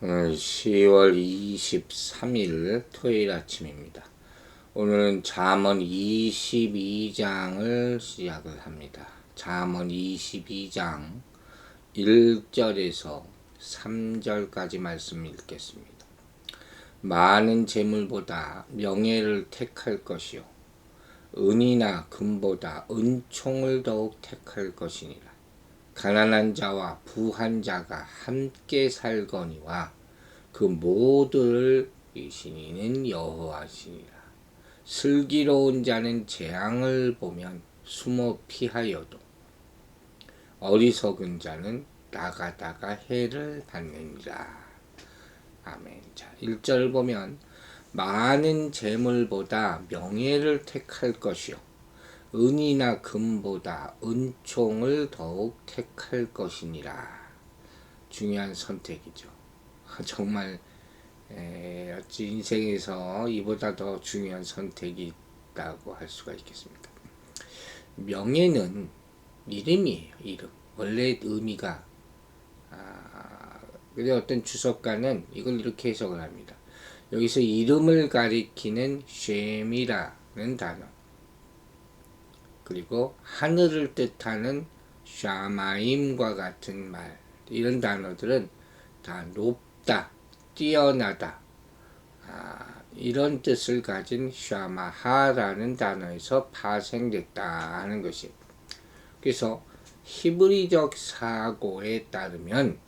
오늘 10월 23일 토요일 아침입니다. 오늘은 잠언 22장을 시작을 합니다. 잠언 22장 1절에서 3절까지 말씀 읽겠습니다. 많은 재물보다 명예를 택할 것이요 은이나 금보다 은총을 더욱 택할 것이니라. 가난한 자와 부한 자가 함께 살거니와 그 모두를 이시니는 여호와시니라. 슬기로운 자는 재앙을 보면 숨어 피하여도 어리석은 자는 나가다가 해를 받느니라. 아멘. 자, 1절 보면 많은 재물보다 명예를 택할 것이요 은이나 금보다 은총을 더욱 택할 것이니라. 중요한 선택이죠. 정말 어찌 인생에서 이보다 더 중요한 선택이 있다고 할 수가 있겠습니까? 명예는 이름이에요. 이름. 원래 의미가 근데 어떤 주석가는 이걸 이렇게 해석을 합니다. 여기서 이름을 가리키는 쉔이라는 단어, 그리고 하늘을 뜻하는 샤마임과 같은 말, 이런 단어들은 다 높다, 뛰어나다, 이런 뜻을 가진 샤마하라는 단어에서 파생됐다 하는 것이에요. 그래서 히브리적 사고에 따르면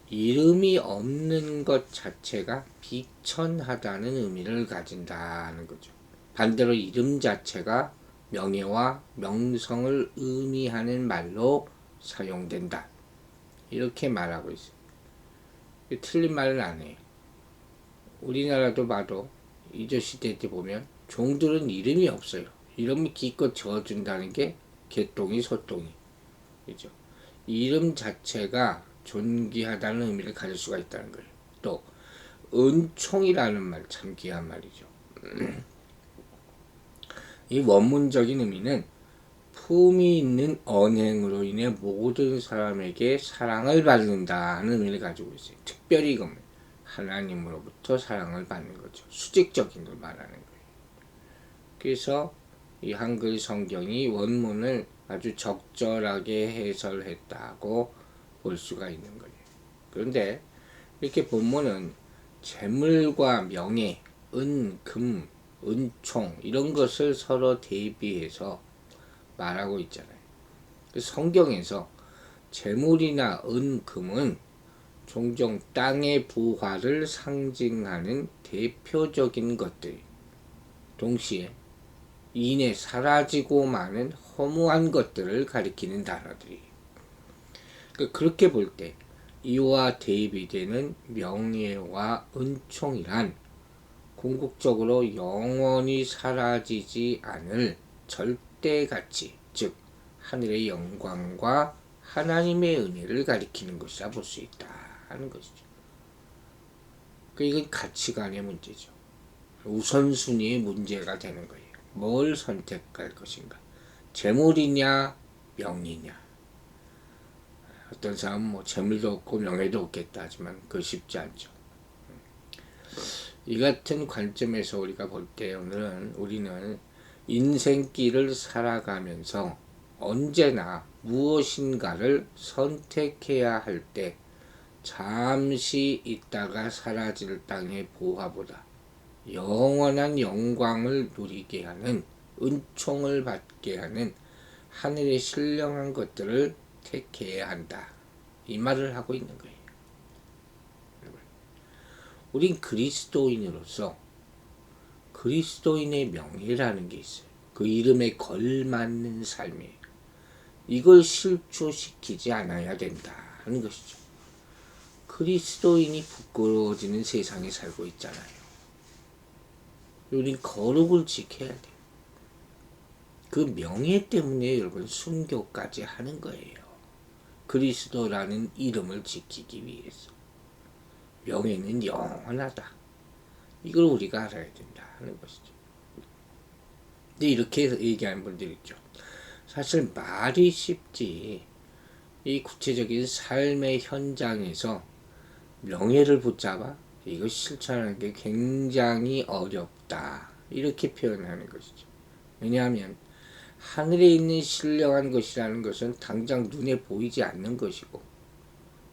이름이 없는 것 자체가 비천하다는 의미를 가진다는 거죠. 반대로 이름 자체가 명예와 명성을 의미하는 말로 사용된다, 이렇게 말하고 있어요. 틀린 말은 아니에요. 우리나라도 봐도 이조시대 때 보면 종들은 이름이 없어요. 이름이 기껏 지어준다는 게 개똥이 소똥이, 그죠? 이름 자체가 존귀하다는 의미를 가질 수가 있다는 거예요. 또 은총이라는 말, 참 귀한 말이죠. 이 원문적인 의미는 품이 있는 언행으로 인해 모든 사람에게 사랑을 받는다는 의미를 가지고 있어요. 특별히 이건 하나님으로부터 사랑을 받는 거죠. 수직적인 걸 말하는 거예요. 그래서 이 한글 성경이 원문을 아주 적절하게 해설했다고 볼 수가 있는 거예요. 그런데 이렇게 본문은 재물과 명예, 은, 금, 은총 이런 것을 서로 대비해서 말하고 있잖아요. 성경에서 재물이나 은, 금은 종종 땅의 부활을 상징하는 대표적인 것들, 동시에 이내 사라지고 마는 허무한 것들을 가리키는 단어들이. 그렇게 볼 때 이와 대비되는 명예와 은총이란 궁극적으로 영원히 사라지지 않을 절대 가치, 즉 하늘의 영광과 하나님의 은혜를 가리키는 것이라 볼 수 있다 하는 것이죠. 이건 가치관의 문제죠. 우선순위의 문제가 되는 거예요. 뭘 선택할 것인가? 재물이냐 명예냐. 어떤 사람은 재물도 없고 명예도 없겠다 하지만 그거 쉽지 않죠. 이 같은 관점에서 우리가 볼 때 오늘은 우리는 인생길을 살아가면서 언제나 무엇인가를 선택해야 할 때 잠시 있다가 사라질 땅의 보화보다 영원한 영광을 누리게 하는, 은총을 받게 하는 하늘의 신령한 것들을 택해야 한다, 이 말을 하고 있는 거예요. 우린 그리스도인으로서 그리스도인의 명예라는 게 있어요. 그 이름에 걸맞는 삶이에요. 이걸 실추시키지 않아야 된다 하는 것이죠. 그리스도인이 부끄러워지는 세상에 살고 있잖아요. 우린 거룩을 지켜야 돼요. 그 명예 때문에 여러분 순교까지 하는 거예요. 그리스도라는 이름을 지키기 위해서. 명예는 영원하다, 이걸 우리가 알아야 된다 하는 것이죠. 근데 이렇게 얘기하는 분들이 있죠. 사실 말이 쉽지 이 구체적인 삶의 현장에서 명예를 붙잡아? 이거 실천하는 게 굉장히 어렵다. 이렇게 표현하는 것이죠. 왜냐하면 하늘에 있는 신령한 것이라는 것은 당장 눈에 보이지 않는 것이고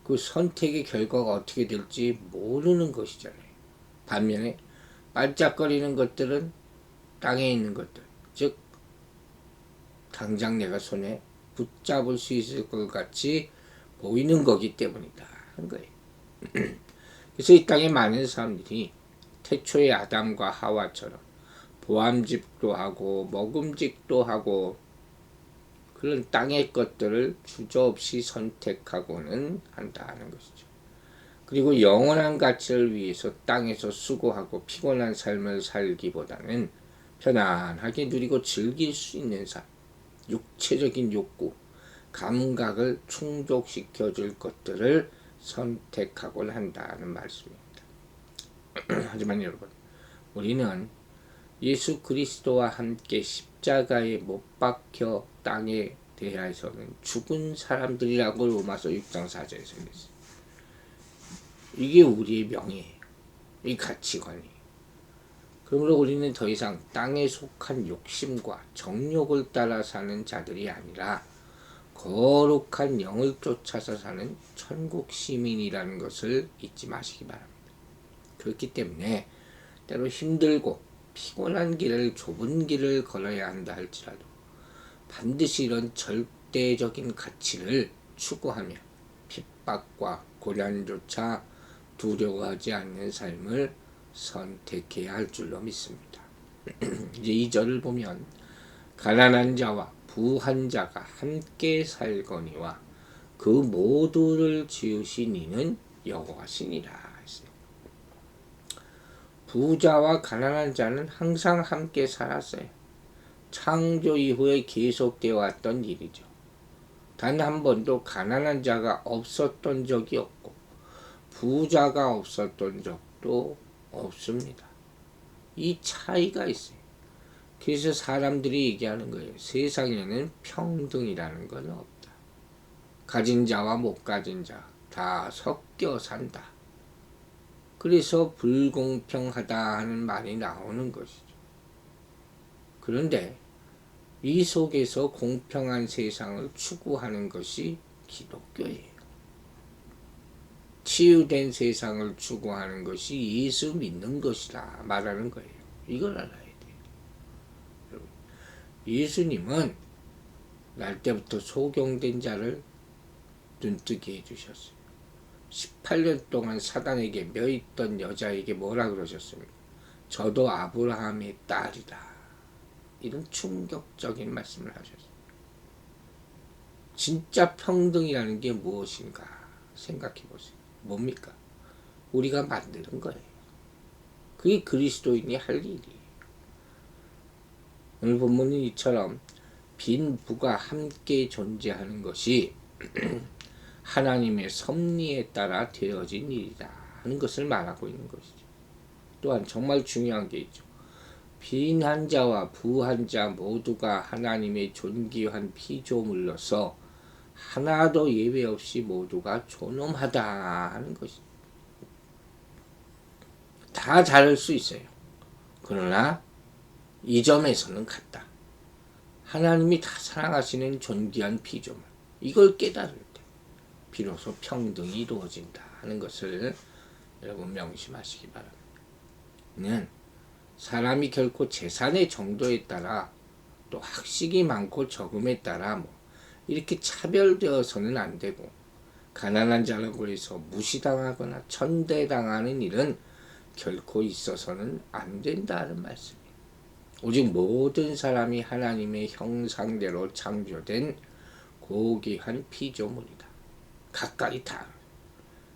그 선택의 결과가 어떻게 될지 모르는 것이잖아요. 반면에 반짝거리는 것들은 땅에 있는 것들, 즉 당장 내가 손에 붙잡을 수 있을 것 같이 보이는 거기 때문이다 하는 거예요. 그래서 이 땅에 많은 사람들이 태초의 아담과 하와처럼 보암직도 하고 먹음직도 하고 그런 땅의 것들을 주저없이 선택하고는 한다는 것이죠. 그리고 영원한 가치를 위해서 땅에서 수고하고 피곤한 삶을 살기보다는 편안하게 누리고 즐길 수 있는 삶, 육체적인 욕구, 감각을 충족시켜 줄 것들을 선택하곤 한다는 말씀입니다. 하지만 여러분, 우리는 예수 그리스도와 함께 십자가에 못 박혀 땅에 대해서는 죽은 사람들이라고 로마서 6장 4절에서 했어요. 이게 우리의 명예예요. 이 가치관이. 그러므로 우리는 더 이상 땅에 속한 욕심과 정욕을 따라 사는 자들이 아니라 거룩한 영을 쫓아서 사는 천국 시민이라는 것을 잊지 마시기 바랍니다. 그렇기 때문에 때로 힘들고 피곤한 길을 좁은 길을 걸어야 한다 할지라도 반드시 이런 절대적인 가치를 추구하며 핍박과 고난조차 두려워하지 않는 삶을 선택해야 할 줄로 믿습니다. 이제 2절을 보면 가난한 자와 부한 자가 함께 살거니와 그 모두를 지으신 이는 여호와시니라 했어요. 부자와 가난한 자는 항상 함께 살았어요. 창조 이후에 계속되어 왔던 일이죠. 단 한 번도 가난한 자가 없었던 적이 없고 부자가 없었던 적도 없습니다. 이 차이가 있어요. 그래서 사람들이 얘기하는 거예요. 세상에는 평등이라는 건 없다. 가진 자와 못 가진 자 다 섞여 산다. 그래서 불공평하다 하는 말이 나오는 것이죠. 그런데 이 속에서 공평한 세상을 추구하는 것이 기독교예요. 치유된 세상을 추구하는 것이 예수 믿는 것이라 말하는 거예요. 이걸 알아야 돼요. 예수님은 날 때부터 소경된 자를 눈뜨게 해주셨어요. 18년 동안 사단에게 매있던 여자에게 뭐라 그러셨습니까? 저도 아브라함의 딸이다. 이런 충격적인 말씀을 하셨어요. 진짜 평등이라는 게 무엇인가 생각해 보세요. 뭡니까? 우리가 만드는 거예요. 그게 그리스도인이 할 일이에요. 오늘 본문은 이처럼 빈 부가 함께 존재하는 것이 하나님의 섭리에 따라 되어진 일이다 하는 것을 말하고 있는 것이죠. 또한 정말 중요한 게 있죠. 빈한 자와 부한 자 모두가 하나님의 존귀한 피조물로서 하나도 예외 없이 모두가 존엄하다 하는 것이죠. 다 다를 수 있어요. 그러나 이 점에서는 같다. 하나님이 다 사랑하시는 존귀한 피조물. 이걸 깨달을 때 비로소 평등이 이루어진다 하는 것을 여러분 명심하시기 바랍니다. 는 사람이 결코 재산의 정도에 따라 또 학식이 많고 적음에 따라 이렇게 차별되어서는 안 되고 가난한 자라고 해서 무시당하거나 천대당하는 일은 결코 있어서는 안 된다는 말씀이에요. 오직 모든 사람이 하나님의 형상대로 창조된 고귀한 피조물이다. 각각이 다르다.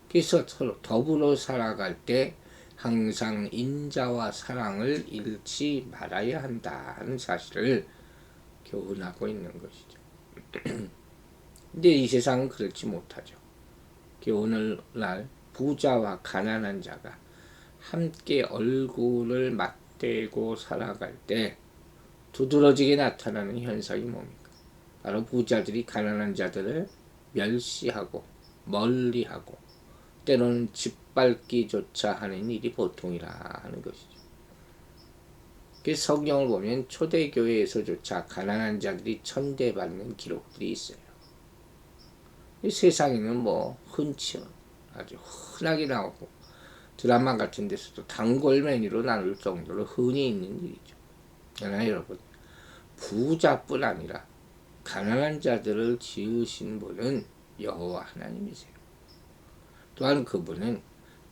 그래서 서로 더불어 살아갈 때 항상 인자와 사랑을 잃지 말아야 한다는 사실을 교훈하고 있는 것이죠. 근데 이 세상은 그렇지 못하죠. 오늘날 부자와 가난한 자가 함께 얼굴을 맞대고 살아갈 때 두드러지게 나타나는 현상이 뭡니까? 바로 부자들이 가난한 자들을 멸시하고 멀리하고 때로는 짓밟기조차 하는 일이 보통이라 하는 것이죠. 그 성경을 보면 초대교회에서조차 가난한 자들이 천대받는 기록들이 있어요. 이 세상에는 뭐 흔치 아주 흔하게 나오고 드라마 같은 데서도 단골 메뉴로 나눌 정도로 흔히 있는 일이죠. 그러나 여러분, 부자뿐 아니라 가난한 자들을 지으신 분은 여호와 하나님이세요. 또한 그분은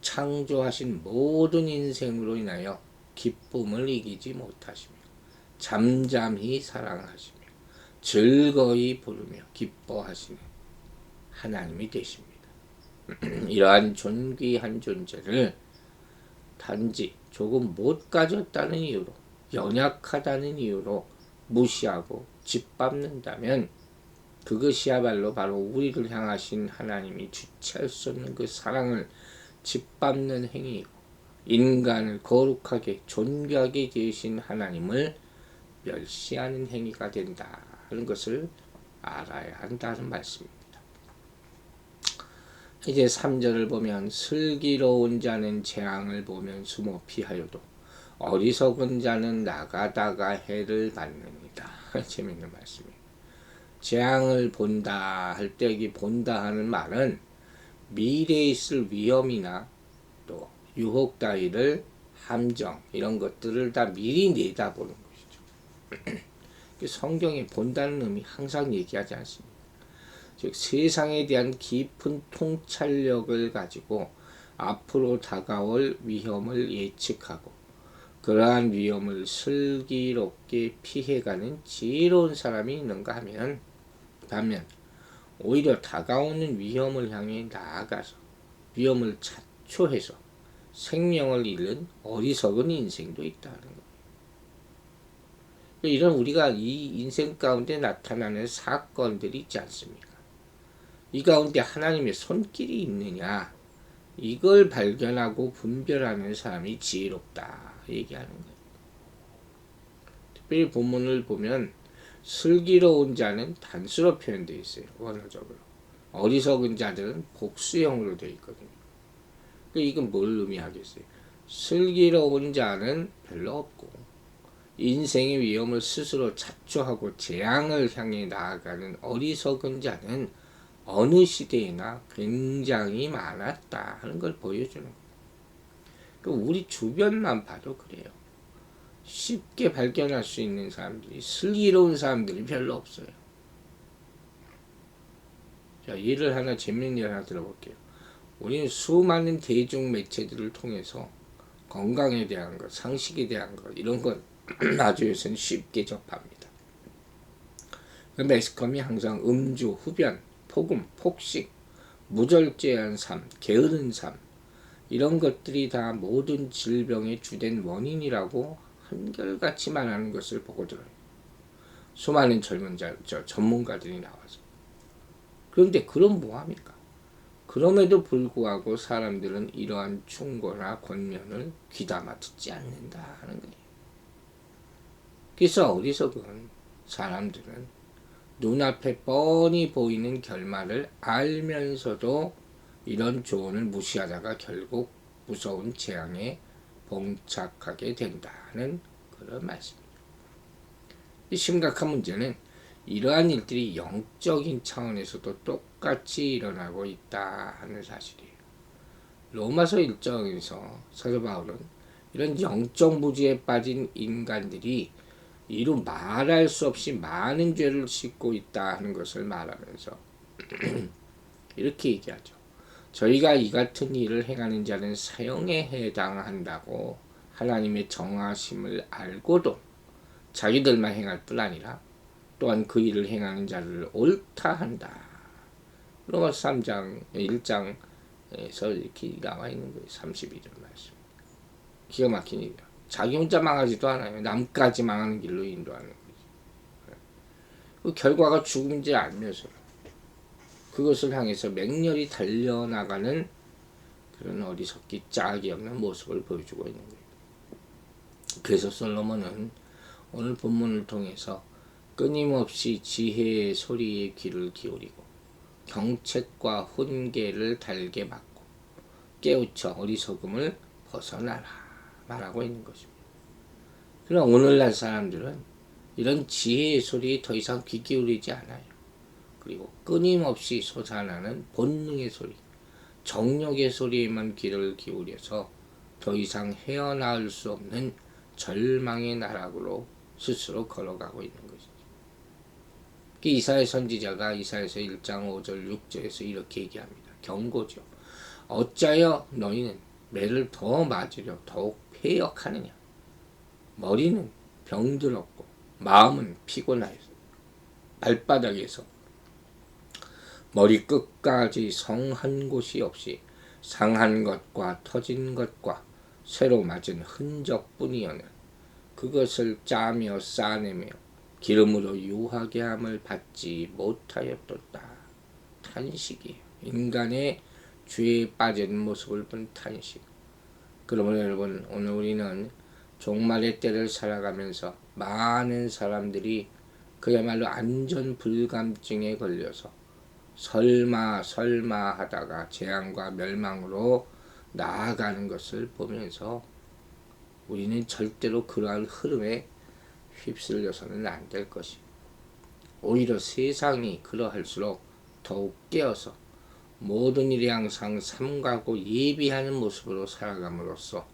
창조하신 모든 인생으로 인하여 기쁨을 이기지 못하시며 잠잠히 사랑하시며 즐거이 부르며 기뻐하시는 하나님이 되십니다. 이러한 존귀한 존재를 단지 조금 못 가졌다는 이유로, 연약하다는 이유로 무시하고 짓밟는다면 그것이야말로 바로 우리를 향하신 하나님이 주체할 수 없는 그 사랑을 짓밟는 행위이고, 인간을 거룩하게 존귀하게 지으신 하나님을 멸시하는 행위가 된다 하는 것을 알아야 한다는 말씀입니다. 이제 3절을 보면 슬기로운 자는 재앙을 보면 숨어 피하여도 어리석은 자는 나가다가 해를 받느니라. 재밌는 말씀이에요. 재앙을 본다 할 때 여기 본다 하는 말은 미래에 있을 위험이나 또 유혹 따위를 함정 이런 것들을 다 미리 내다보는 것이죠. 성경에 본다는 의미 항상 얘기하지 않습니다. 즉 세상에 대한 깊은 통찰력을 가지고 앞으로 다가올 위험을 예측하고 그러한 위험을 슬기롭게 피해가는 지혜로운 사람이 있는가 하면, 반면 오히려 다가오는 위험을 향해 나아가서 위험을 자초해서 생명을 잃는 어리석은 인생도 있다는 거예요. 이런 우리가 이 인생 가운데 나타나는 사건들이 있지 않습니까? 이 가운데 하나님의 손길이 있느냐, 이걸 발견하고 분별하는 사람이 지혜롭다 얘기하는 거예요. 특별히 본문을 보면 슬기로운 자는 단수로 표현되어 있어요. 원어적으로. 어리석은 자들은 복수형으로 되어 있거든요. 이건 뭘 의미하겠어요? 슬기로운 자는 별로 없고 인생의 위험을 스스로 자초하고 재앙을 향해 나아가는 어리석은 자는 어느 시대에나 굉장히 많았다 하는 걸 보여주는 거예요. 우리 주변만 봐도 그래요. 쉽게 발견할 수 있는 사람들이, 슬기로운 사람들이 별로 없어요. 자, 예를 하나, 재밌는 예 하나 들어볼게요. 우리는 수많은 대중 매체들을 통해서 건강에 대한 것, 상식에 대한 것, 이런 것 아주 요새는 쉽게 접합니다. 매스컴이 항상 음주, 흡연, 폭음, 폭식, 무절제한 삶, 게으른 삶, 이런 것들이 다 모든 질병의 주된 원인이라고 한결같이 말하는 것을 보고 들어요. 수많은 전문가들이 나와서. 그런데 그럼 뭐합니까? 그럼에도 불구하고 사람들은 이러한 충고나 권면을 귀담아 듣지 않는다 하는 거예요. 그래서 어리석은 사람들은 눈앞에 뻔히 보이는 결말을 알면서도 이런 조언을 무시하다가 결국 무서운 재앙에 봉착하게 된다는 그런 말씀입니다. 이 심각한 문제는 이러한 일들이 영적인 차원에서도 똑같이 일어나고 있다 하는 사실이에요. 로마서 1장에서 사도 바울은 이런 영적 무지에 빠진 인간들이 이루 말할 수 없이 많은 죄를 짓고 있다 하는 것을 말하면서 이렇게 얘기하죠. 저희가 이 같은 일을 행하는 자는 사형에 해당한다고 하나님의 정하심을 알고도 자기들만 행할 뿐 아니라 또한 그 일을 행하는 자를 옳다 한다. 로마서 3장 1장에서 이렇게 나와 있는 거예요. 32절 말씀. 기가 막힌 일이야. 자기 혼자 망하지도 않아요. 남까지 망하는 길로 인도하는 거지. 그 결과가 죽음인지 알면서 그것을 향해서 맹렬히 달려나가는 그런 어리석기 짝이 없는 모습을 보여주고 있는 거예요. 그래서 솔로몬은 오늘 본문을 통해서 끊임없이 지혜의 소리에 귀를 기울이고 경책과 훈계를 달게 받고 깨우쳐 어리석음을 벗어나라 말하고 있는 것입니다. 그러나 오늘날 사람들은 이런 지혜의 소리에 더 이상 귀 기울이지 않아요. 그리고 끊임없이 솟아나는 본능의 소리, 정욕의 소리에만 귀를 기울여서 더 이상 헤어나올 수 없는 절망의 나락으로 스스로 걸어가고 있는 것이죠. 이사야 선지자가 이사야서 1장 5절 6절에서 이렇게 얘기합니다. 경고죠. 어찌하여 너희는 매를 더 맞으려 더욱 패역하느냐. 머리는 병들었고 마음은 피곤하여서 발바닥에서 머리 끝까지 성 한 곳이 없이 상한 것과 터진 것과 쇠로 맞은 흔적뿐이여는 그것을 짜며 싸내며 기름으로 유하게 함을 받지 못하였도다. 탄식이에요. 인간의 죄에 빠진 모습을 본 탄식. 그러면 여러분, 오늘 우리는 종말의 때를 살아가면서 많은 사람들이 그야말로 안전불감증에 걸려서 설마 하다가 재앙과 멸망으로 나아가는 것을 보면서 우리는 절대로 그러한 흐름에 휩쓸려서는 안 될 것이. 오히려 세상이 그러할수록 더욱 깨어서 모든 일에 항상 삼가고 예비하는 모습으로 살아감으로써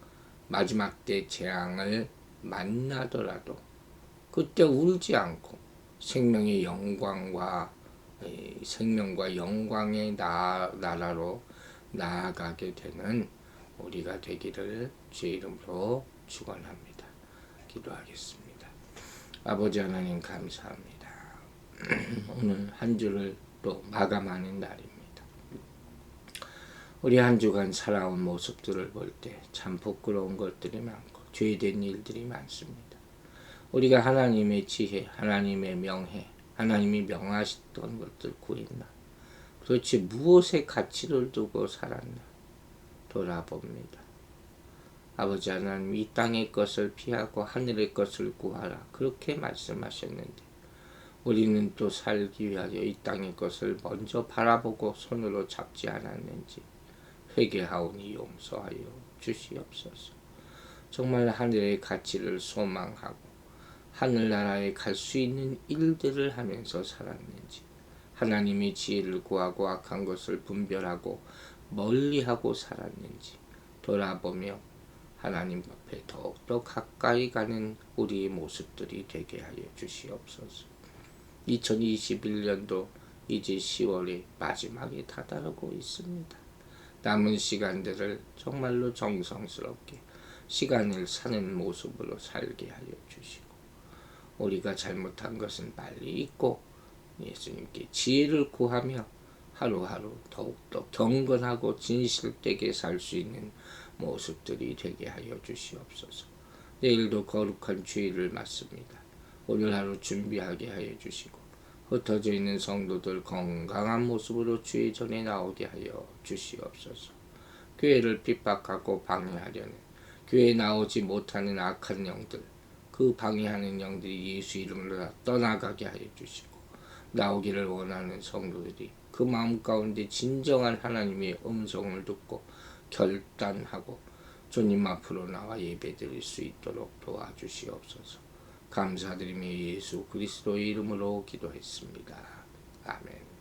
마지막 때 재앙을 만나더라도 그때 울지 않고 생명의 영광과 영광의 나라로 나아가게 되는 우리가 되기를 주의 이름으로 축원합니다. 기도하겠습니다. 아버지 하나님 감사합니다. 오늘 한 주를 또 마감하는 날입니다. 우리 한 주간 살아온 모습들을 볼 때 참 부끄러운 것들이 많고 죄된 일들이 많습니다. 우리가 하나님의 지혜, 하나님의 명예, 하나님이 명하셨던 것들 구했나? 도대체 무엇에 가치를 두고 살았나? 돌아봅니다. 아버지 하나님, 이 땅의 것을 피하고 하늘의 것을 구하라. 그렇게 말씀하셨는데 우리는 또 살기 위하여 이 땅의 것을 먼저 바라보고 손으로 잡지 않았는지 회개하오니 용서하여 주시옵소서. 정말 하늘의 가치를 소망하고 하늘나라에 갈 수 있는 일들을 하면서 살았는지, 하나님의 지혜를 구하고 악한 것을 분별하고 멀리하고 살았는지 돌아보며 하나님 앞에 더욱더 가까이 가는 우리의 모습들이 되게 하여 주시옵소서. 2021년도 이제 10월의 마지막에 다다르고 있습니다. 남은 시간들을 정말로 정성스럽게 시간을 사는 모습으로 살게 하여 주시고, 우리가 잘못한 것은 빨리 잊고 예수님께 지혜를 구하며 하루하루 더욱더 경건하고 진실되게 살 수 있는 모습들이 되게 하여 주시옵소서. 내일도 거룩한 주일을 맞습니다. 오늘 하루 준비하게 하여 주시고 흩어져 있는 성도들 건강한 모습으로 주의 전에 나오게 하여 주시옵소서. 교회를 핍박하고 방해하려는, 교회에 나오지 못하는 악한 영들, 그 방해하는 영들이 예수 이름으로 다 떠나가게 하여 주시고, 나오기를 원하는 성도들이 그 마음 가운데 진정한 하나님의 음성을 듣고 결단하고 주님 앞으로 나와 예배드릴 수 있도록 도와주시옵소서. 감사드리며 예수 그리스도의 이름으로 기도했습니다. 아멘.